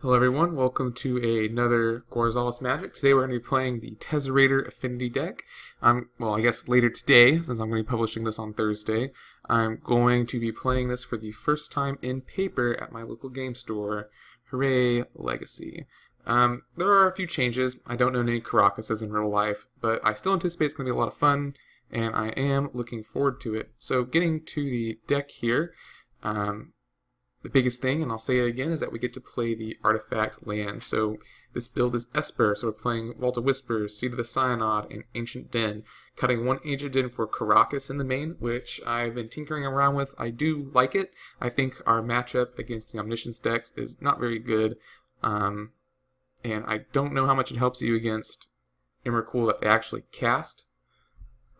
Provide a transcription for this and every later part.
Hello everyone, welcome to another Gwarzalez Magic. Today we're going to be playing the Tezzfinity deck. Well, I guess later today, since I'm going to be publishing this on Thursday, I'm going to be playing this for the first time in paper at my local game store. Hooray, Legacy. There are a few changes. I don't know any Caracases in real life, but I still anticipate it's going to be a lot of fun, and I am looking forward to it. So getting to the deck here, the biggest thing, and I'll say it again, is that we get to play the artifact land. So this build is Esper, so we're playing Vault of Whispers, Seed of the Synod, and Ancient Den. Cutting one Ancient Den for Caracas in the main, which I've been tinkering around with. I do like it. I think our matchup against the Omniscience decks is not very good. And I don't know how much it helps you against Emrakul that they actually cast.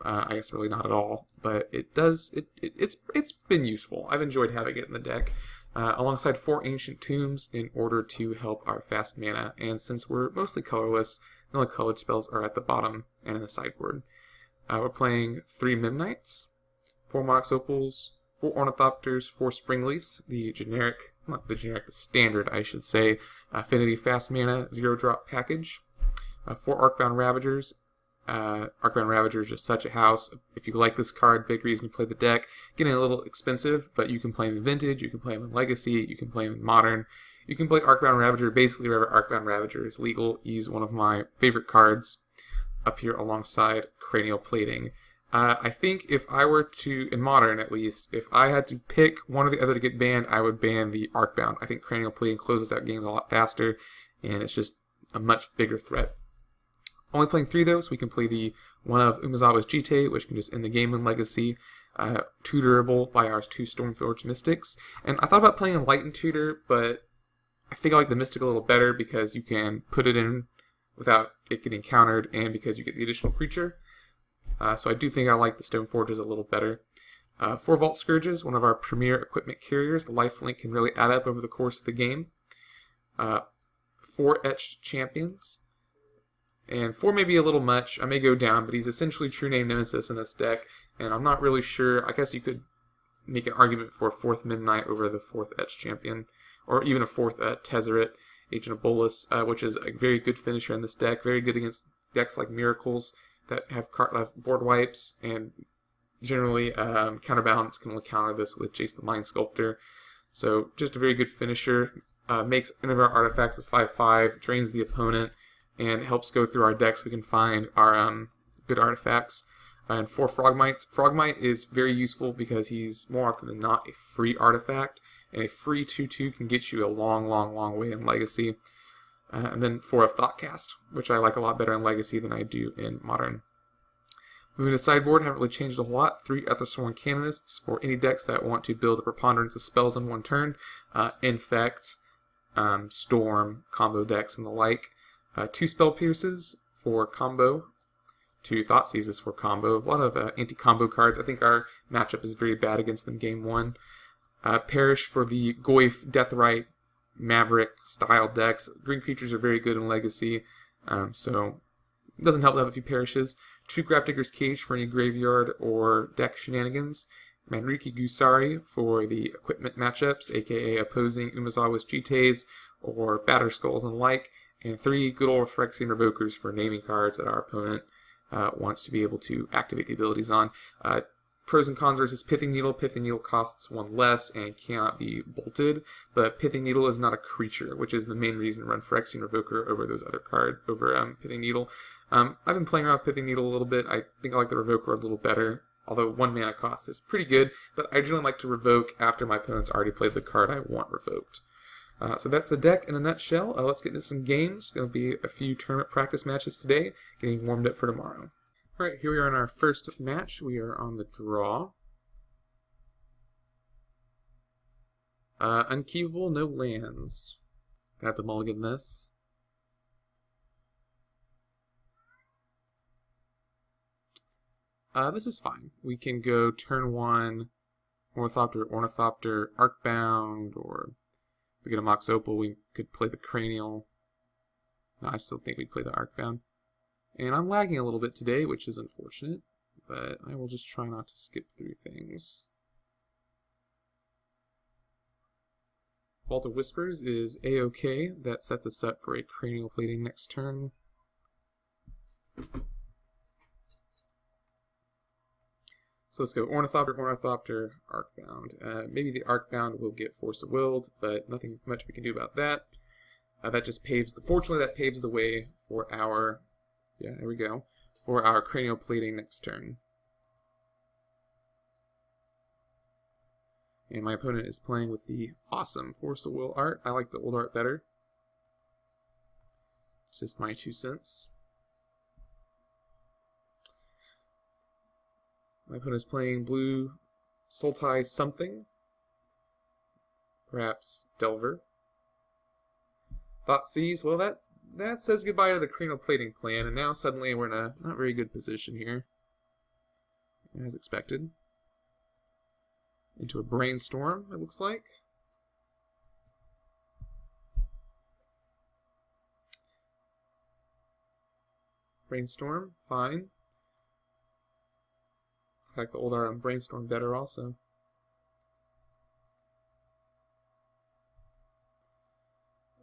I guess really not at all, but it does. It's been useful. I've enjoyed having it in the deck. Alongside 4 Ancient Tombs in order to help our fast mana, and since we're mostly colorless, the only colored spells are at the bottom and in the sideboard. We're playing 3 Midnights, 4 Mox Opals, 4 Ornithopters, 4 Springleafs, the standard, I should say, Affinity Fast Mana 0-drop package, 4 Arcbound Ravagers. Arcbound Ravager is just such a house. If you like this card, big reason to play the deck. Getting a little expensive, but you can play him in Vintage, you can play him in Legacy, you can play him in Modern. You can play Arcbound Ravager basically wherever Arcbound Ravager is legal. He's one of my favorite cards up here alongside Cranial Plating. I think if I were to, in Modern at least, if I had to pick one or the other to get banned, I would ban the Arcbound. I think Cranial Plating closes out games a lot faster, and it's just a much bigger threat. Only playing 3 though, so we can play the one of Umezawa's Jite, which can just end the game in Legacy. Tutorable by our 2 Stormforged Mystics. And I thought about playing a Light and Tutor, but I think I like the Mystic a little better because you can put it in without it getting countered, and because you get the additional creature. So I do think I like the Stoneforges a little better. 4 Vault Scourges, one of our premier equipment carriers. The lifelink can really add up over the course of the game. 4 Etched Champions. And 4 may be a little much. I may go down, but he's essentially True Name Nemesis in this deck, and I'm not really sure. I guess you could make an argument for a 4th Midnight over the 4th Etched Champion, or even a 4th Tezzeret, Agent of Bolus, which is a very good finisher in this deck. Very good against decks like Miracles that have board wipes, and generally Counterbalance can only counter this with Jace the Mind Sculptor. So just a very good finisher. Makes any of our artifacts a 5/5, drains the opponent, and helps go through our decks. We can find our good artifacts. And 4 Frogmites. Frogmite is very useful because he's more often than not a free artifact, and a free 2/2 can get you a long way in Legacy. And then 4 of Thoughtcast, which I like a lot better in Legacy than I do in Modern. Moving to sideboard, haven't really changed a lot. 3 Ethersworn Canonists for any decks that want to build a preponderance of spells in one turn. Infect, Storm, combo decks, and the like. 2 Spell Pierces for combo, 2 Thought Seizes for combo. A lot of anti-combo cards. I think our matchup is very bad against them game 1. Perish for the Goyf, Deathrite, Maverick style decks. Green creatures are very good in Legacy, so it doesn't help to have a few perishes. 2 Grafdigger's Cage for any graveyard or deck shenanigans. Manriki Gusari for the equipment matchups, aka opposing Umezawa's Jites or Batter Skulls and the like. And 3 good old Phyrexian Revokers for naming cards that our opponent wants to be able to activate the abilities on. Pros and cons versus Pithing Needle. Pithing Needle costs 1 less and cannot be bolted, but Pithing Needle is not a creature, which is the main reason to run Phyrexian Revoker over those other cards, over Pithing Needle. I've been playing around with Pithing Needle a little bit. I think I like the Revoker a little better, although 1 mana cost is pretty good, but I generally like to revoke after my opponent's already played the card I want revoked. So that's the deck in a nutshell. Let's get into some games. There'll be a few tournament practice matches today, getting warmed up for tomorrow. Alright, here we are in our first match. We are on the draw. Unkeepable, no lands. Gonna have to mulligan this. This is fine. We can go turn 1, Ornithopter, Arcbound, or if we get a Mox Opal, we could play the Cranial. No, I still think we'd play the Arcbound. And I'm lagging a little bit today, which is unfortunate, but I will just try not to skip through things. Vault of Whispers is A-OK. That sets us up for a cranial plating next turn. So let's go Ornithopter, Ornithopter, Arcbound. Maybe the Arcbound will get Force of Willed, but nothing much we can do about that. That just paves fortunately that paves the way for our, yeah, there we go, for our cranial plating next turn. And my opponent is playing with the awesome Force of Will art. I like the old art better. It's just my 2 cents. My opponent is playing blue Sultai something. Perhaps Delver. Thoughtseize, well that says goodbye to the cranial plating plan, and now suddenly we're in a not very good position here. As expected. Into a Brainstorm, it looks like. Brainstorm, fine. I like the old art on Brainstorm better also.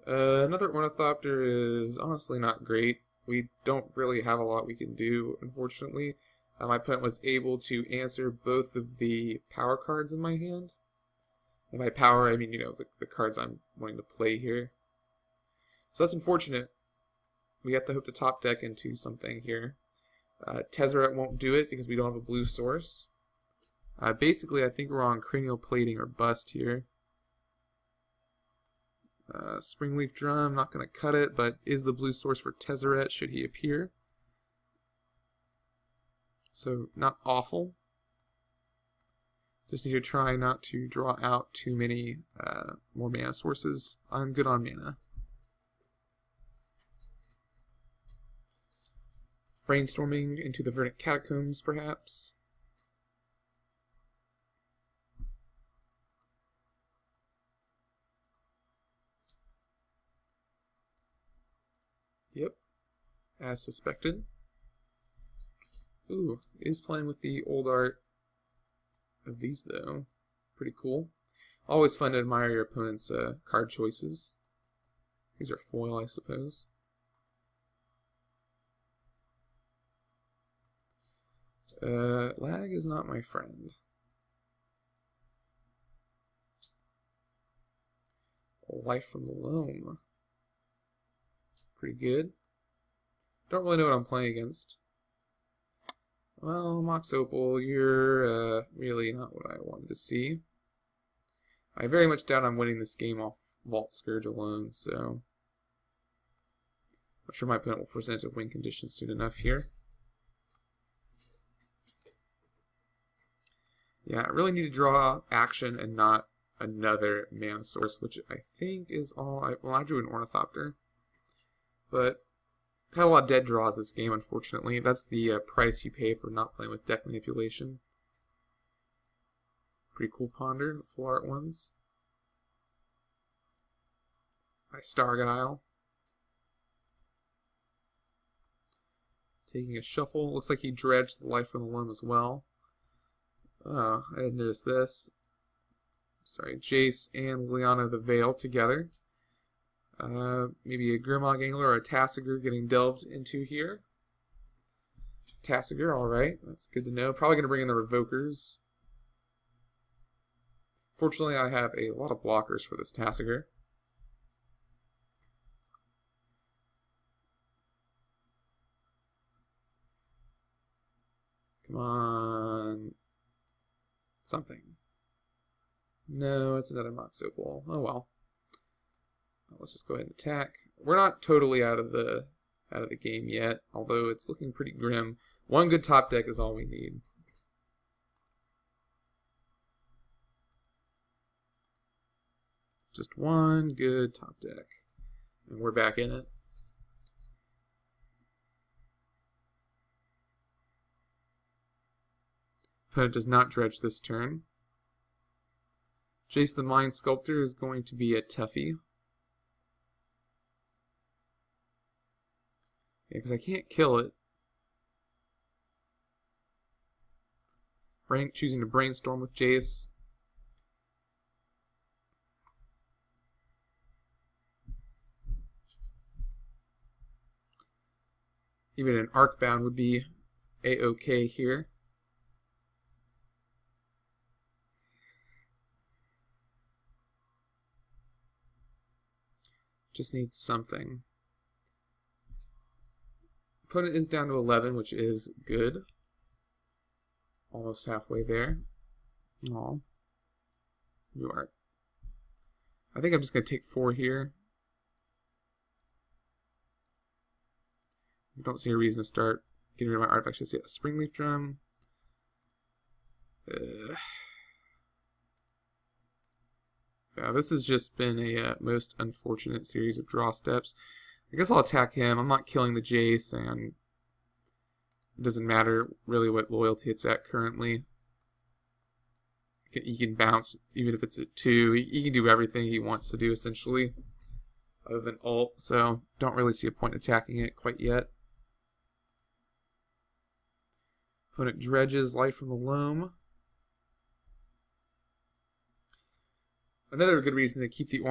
Another Ornithopter is honestly not great. We don't really have a lot we can do, unfortunately. My opponent was able to answer both of the power cards in my hand. And by power, I mean, you know, the cards I'm wanting to play here. So that's unfortunate. We have to hope to top deck into something here. Tezzeret won't do it because we don't have a blue source. Basically, I think we're on cranial plating or bust here. Springleaf Drum, not going to cut it, but is the blue source for Tezzeret should he appear. So, not awful. Just need to try not to draw out too many more mana sources. I'm good on mana. Brainstorming into the Verdant Catacombs, perhaps. Yep, as suspected. Ooh, is playing with the old art of these, though. Pretty cool. Always fun to admire your opponent's card choices. These are foil, I suppose. Lag is not my friend. Life from the Loam. Pretty good. Don't really know what I'm playing against. Well, Mox Opal, you're really not what I wanted to see. I very much doubt I'm winning this game off Vault Scourge alone, so I'm sure my opponent will present a win condition soon enough here. Yeah, I really need to draw action and not another mana source, which I think is all I drew an Ornithopter. But had a lot of dead draws this game, unfortunately. That's the price you pay for not playing with deck manipulation. Pretty cool Ponder, the full art ones. By Starguile. Taking a shuffle. Looks like he dredged the Life from the Loam as well. I didn't notice this. Sorry, Jace and Liliana the Veil together. Maybe a Grimog Angler or a Tassiger getting delved into here. Tassiger, alright. That's good to know. Probably going to bring in the Revokers. Fortunately, I have a lot of blockers for this Tassiger. Come on. Something. No, it's another Mox Opal. Oh well. Let's just go ahead and attack. We're not totally out of the game yet, although it's looking pretty grim. One good top deck is all we need. Just one good top deck. And we're back in it. Opponent does not dredge this turn. Jace the Mind Sculptor is going to be a toughie. Yeah, because I can't kill it. Choosing to Brainstorm with Jace. Even an Arcbound would be a-okay here. Just needs something. Opponent is down to 11, which is good. Almost halfway there. Aw. You are. I think I'm just going to take 4 here. I don't see a reason to start getting rid of my artifacts just yet. Springleaf Drum. Yeah, this has just been a most unfortunate series of draw steps. I guess I'll attack him. I'm not killing the Jace, and it doesn't matter really what loyalty it's at currently. He can bounce even if it's at 2. He can do everything he wants to do essentially, other than ult. So don't really see a point attacking it quite yet. Opponent dredges Light from the Loam. Another good reason to keep the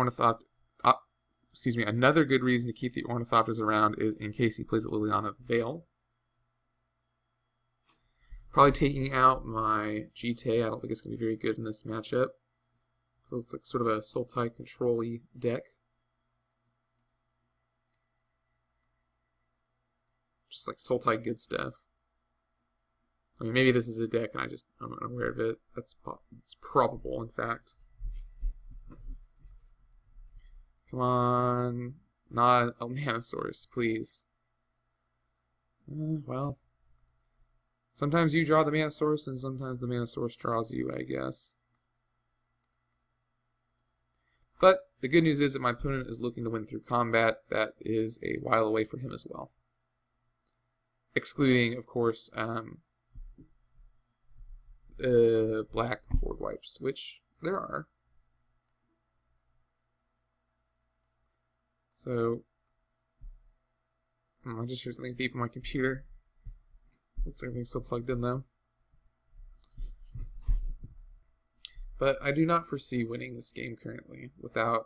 another good reason to keep the Ornithopters around is in case he plays Liliana Veil. Probably taking out my GT. I don't think it's going to be very good in this matchup. So it's like sort of a Sultai control-y deck. Just like Sultai good stuff. I mean, maybe this is a deck and I'm unaware of it. It's probable, in fact. Come on. Not a mana source, please. Well. Sometimes you draw the mana source, and sometimes the mana source draws you, I guess. But the good news is that my opponent is looking to win through combat. That is a while away for him as well. Excluding, of course, black board wipes, which there are. So, I just hear something beep on my computer. Looks like everything's still plugged in though. But I do not foresee winning this game currently without,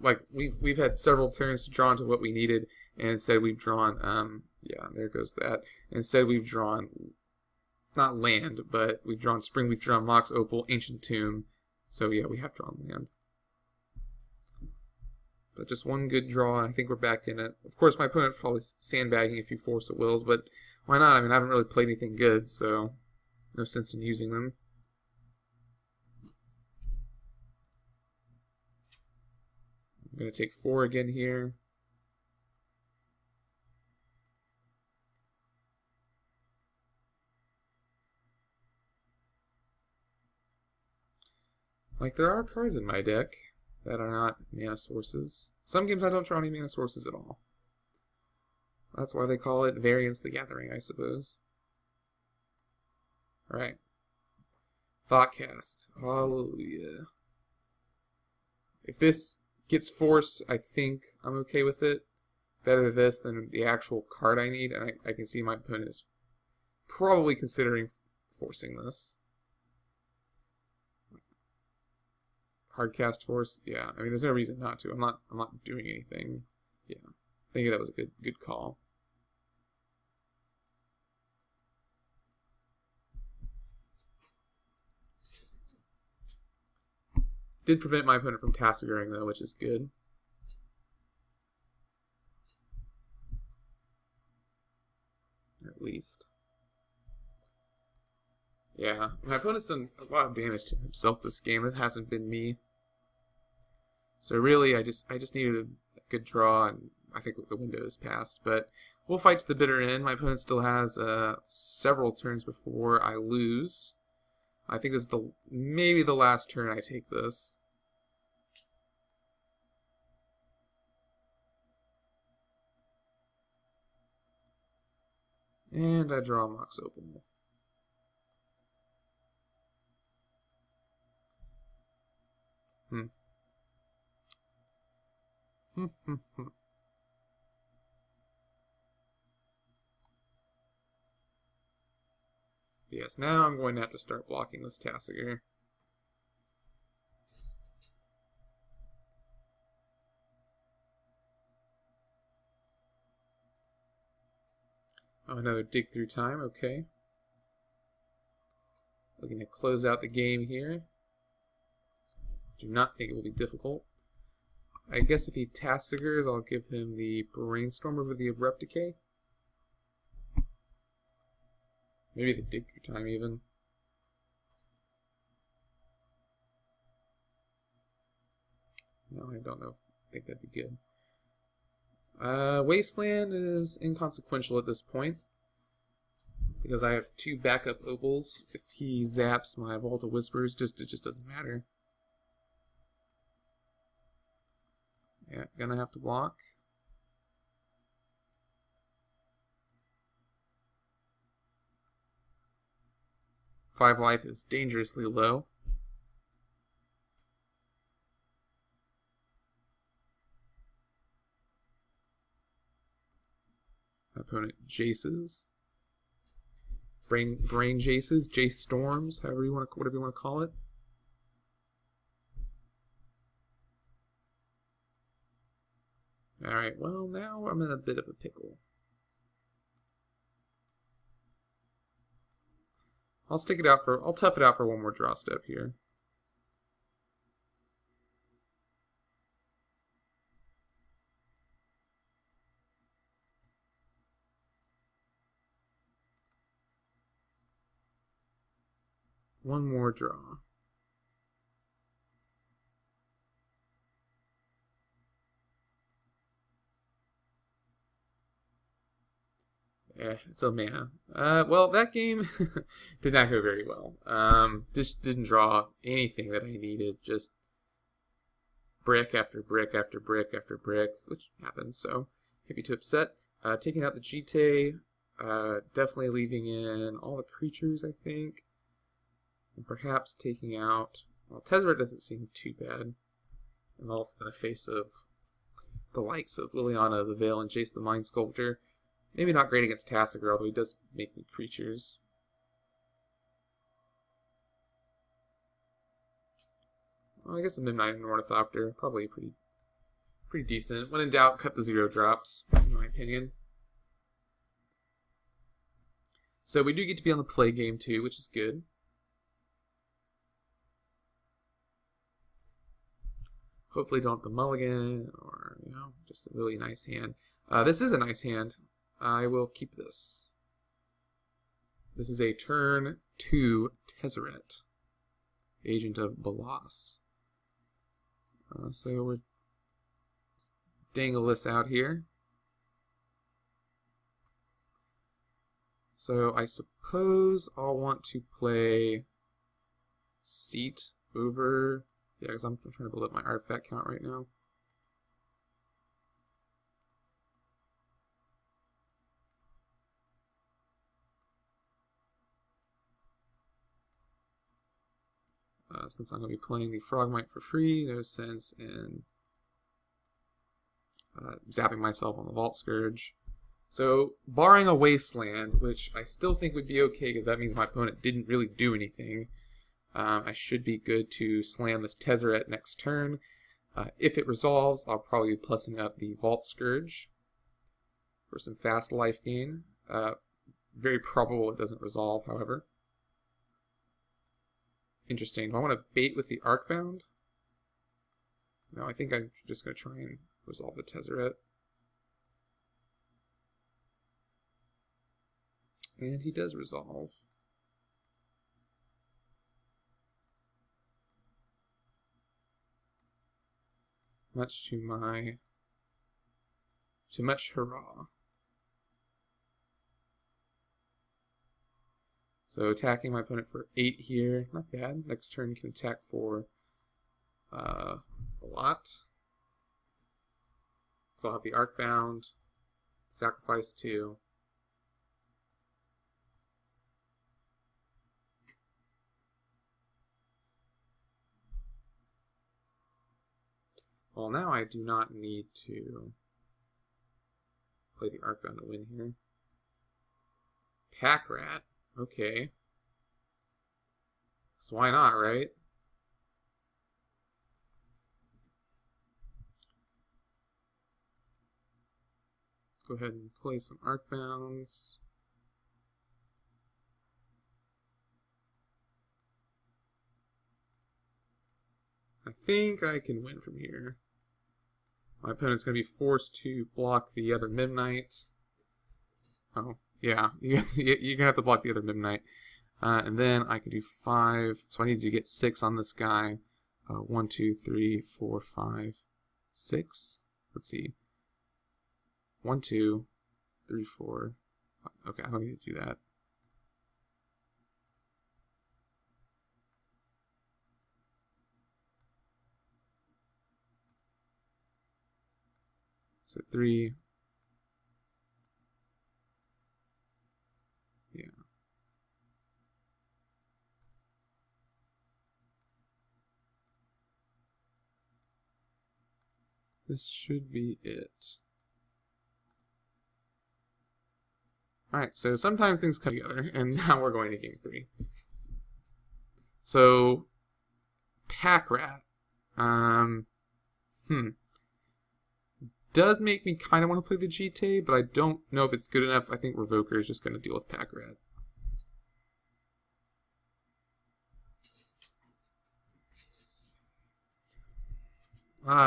like, we've had several turns to draw into what we needed, and instead we've drawn, yeah, there goes that. Instead we've drawn, not land, but we've drawn Springleaf Drum, Mox Opal, Ancient Tomb. So yeah, we have drawn land. But just one good draw, and I think we're back in it. Of course, my opponent's probably sandbagging a few Force of Wills, but why not? I mean, I haven't really played anything good, so no sense in using them. I'm going to take 4 again here. Like, there are cards in my deck that are not mana sources. Some games I don't draw any mana sources at all. That's why they call it Variance the Gathering, I suppose. Alright. Thoughtcast. Hallelujah. If this gets forced, I think I'm okay with it. Better this than the actual card I need, and I can see my opponent is probably considering forcing this. Hardcast Force, yeah. I mean, there's no reason not to. I'm not doing anything. Yeah, I think that was a good call. Did prevent my opponent from Tassigaring though, which is good. At least. Yeah, my opponent's done a lot of damage to himself this game. It hasn't been me. So really, I just needed a good draw, and I think the window is passed. But we'll fight to the bitter end. My opponent still has several turns before I lose. I think this is maybe the last turn I take this. And I draw Mox Opal. Yes, now I'm going to have to start blocking this Tassiger. Oh, another dig through time, okay. Looking to close out the game here. Do not think it will be difficult. I guess if he Tassigers, I'll give him the Brainstorm over the Abrupt Decay. Maybe the dig through time even. No, I don't know. I think that'd be good. Wasteland is inconsequential at this point because I have 2 backup opals. If he zaps my Vault of Whispers, it just doesn't matter. Yeah, gonna have to block. Five life is dangerously low. Opponent Jaces. Brain Jaces, Jace Storms, whatever you want to call it. Alright, well now I'm in a bit of a pickle. I'll tough it out for one more draw step here. One more draw. It's a mana. Well, that game did not go very well. Just didn't draw anything that I needed. Just brick after brick after brick after brick, which happens, so can't be too upset. Taking out the Jite, definitely leaving in all the creatures, I think. And perhaps taking out... Well, Tezzfinity doesn't seem too bad. And all in the face of the likes of Liliana the Veil and Jace the Mind Sculptor. Maybe not great against Tassiger, although he does make me creatures. Well, I guess the Midnight and Ornithopter, probably pretty decent. When in doubt, cut the 0 drops, in my opinion. So we do get to be on the play game too, which is good. Hopefully don't have to mulligan, or, you know, just a really nice hand. This is a nice hand. I will keep this. This is a turn 2 Tezzeret, Agent of Balas. So we'll dangle this out here. So I suppose I'll want to play Seat over... Yeah, because I'm trying to build up my artifact count right now. Since I'm going to be playing the Frogmite for free, no sense in zapping myself on the Vault Scourge. So, barring a Wasteland, which I still think would be okay because that means my opponent didn't really do anything, I should be good to slam this Tezzeret next turn. If it resolves, I'll probably be plussing up the Vault Scourge for some fast life gain. Very probable it doesn't resolve, however. Interesting. Do I want to bait with the Arcbound? No, I think I'm just going to try and resolve the Tezzeret. And he does resolve. Much hurrah. So attacking my opponent for 8 here, not bad. Next turn you can attack for a lot. So I'll have the Arcbound, sacrifice 2. Well, now I do not need to play the Arcbound to win here. Pack Rat. Okay. So why not, right? Let's go ahead and play some Arcbounds. think I can win from here. My opponent's going to be forced to block the other Midnight. Oh, yeah. You're going to have to block the other Midnight. And then I can do 5. So I need to get 6 on this guy. 1, 2, 3, 4, 5, 6. Let's see. 1, 2, 3, 4. Okay, I don't need to do that. So 3. Yeah. This should be it. Alright, so sometimes things come together, and now we're going to game 3. So, Pack Rat. Does make me kind of want to play the GT, but I don't know if it's good enough. I think Revoker is just going to deal with Pack Rat.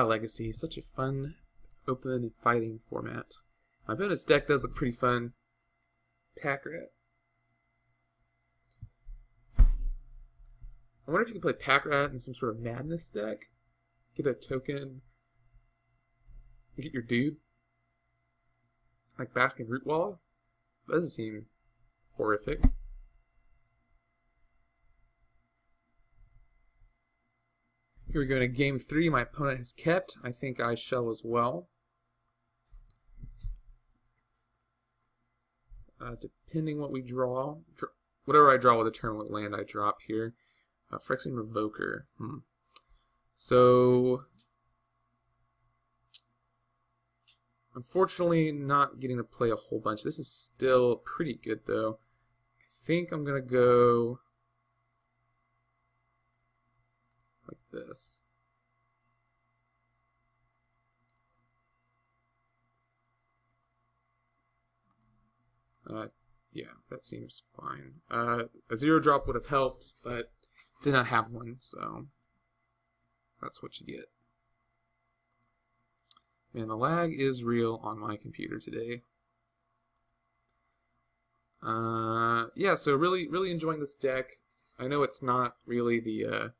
Legacy. Such a fun, open, and fighting format. My opponent's deck does look pretty fun. Pack Rat. I wonder if you can play Pack Rat in some sort of Madness deck. Get a token. Get your dude. Like Basking Root Wall. Doesn't seem horrific. Here we go to game 3. My opponent has kept. I think I shall as well. Depending what we draw. Whatever I draw with a turn, what land I drop here. Phyrexian Revoker. So, unfortunately, not getting to play a whole bunch. This is still pretty good, though. I think I'm going to go like this. Yeah, that seems fine. A 0-drop would have helped, but did not have one, so that's what you get. Man, the lag is real on my computer today. Yeah, so really enjoying this deck. I know it's not really the,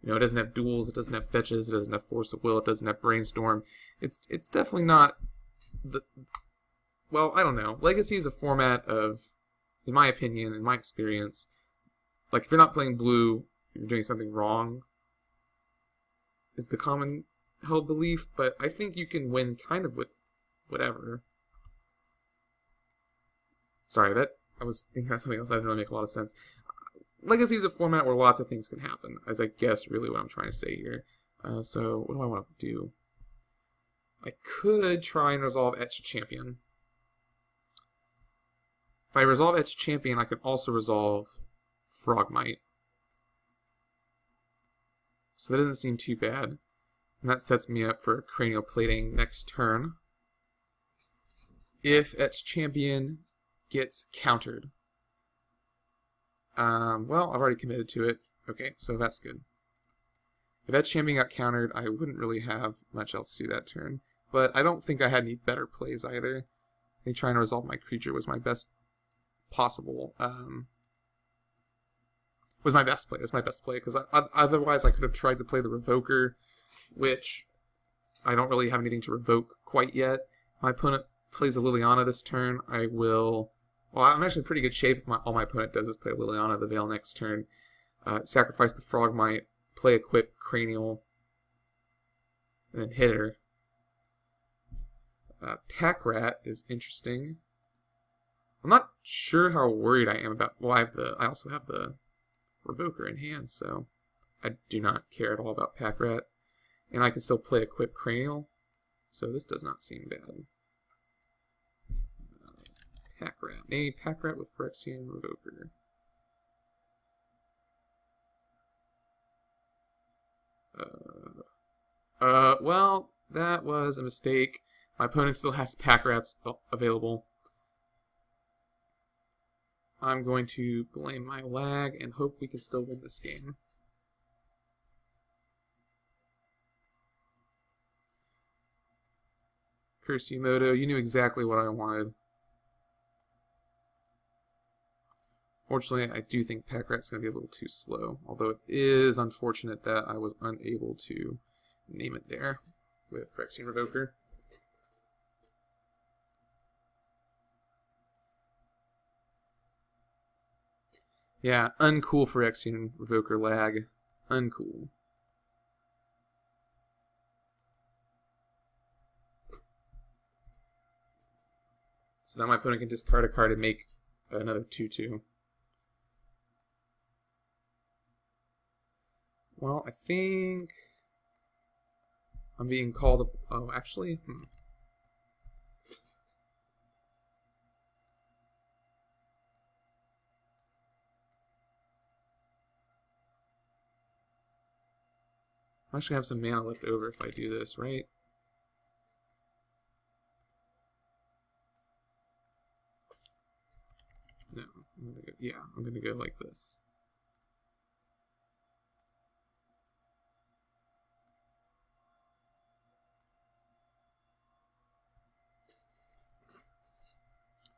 it doesn't have duels, it doesn't have fetches, it doesn't have Force of Will, it doesn't have Brainstorm. It's definitely not the, well, I don't know. Legacy is a format of, in my opinion, in my experience, like if you're not playing blue, you're doing something wrong, is the common held belief, but I think you can win kind of with whatever. Sorry, I was thinking about something else that didn't really make a lot of sense. Legacy is a format where lots of things can happen, as I guess really what I'm trying to say here. So, what do I want to do? I could try and resolve Etched Champion. If I resolve Etched Champion, I could also resolve Frogmite. So that doesn't seem too bad. And that sets me up for Cranial Plating next turn. If Etched Champion gets countered. Well, I've already committed to it. Okay, so that's good. If Etched Champion got countered, I wouldn't really have much else to do that turn. But I don't think I had any better plays either. I think trying to resolve my creature was my best possible, was my best play. It's my best play, because otherwise I could have tried to play the Revoker, which I don't really have anything to revoke quite yet. My opponent plays a Liliana this turn. I will, well, I'm actually in pretty good shape if all my opponent does is play Liliana the Veil next turn. Sacrifice the Frogmite, play Equip Cranial, and then hit her. Pack Rat is interesting. I'm not sure how worried I am about, well, I also have the Revoker in hand, so I do not care at all about Pack Rat. And I can still play Equip Cranial, so this does not seem bad. Pack Rat. Maybe Pack Rat with Phyrexian Revoker. Well, that was a mistake. My opponent still has Pack Rats available. I'm going to blame my lag and hope we can still win this game. Curse you, Moto. You knew exactly what I wanted. Fortunately, I do think Packrat's going to be a little too slow, although it is unfortunate that I was unable to name it there with Phyrexian Revoker. Yeah, uncool Phyrexian Revoker lag. Uncool. So now my opponent can discard a card and make another 2/2. Well, I think I'm being called. Oh, actually, I actually have some mana left over if I do this, right? No, I'm gonna go like this.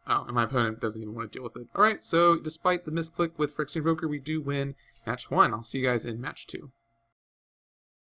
Oh, and my opponent doesn't even want to deal with it. Alright, so despite the misclick with Phyrexian Revoker, we do win match 1. I'll see you guys in match 2.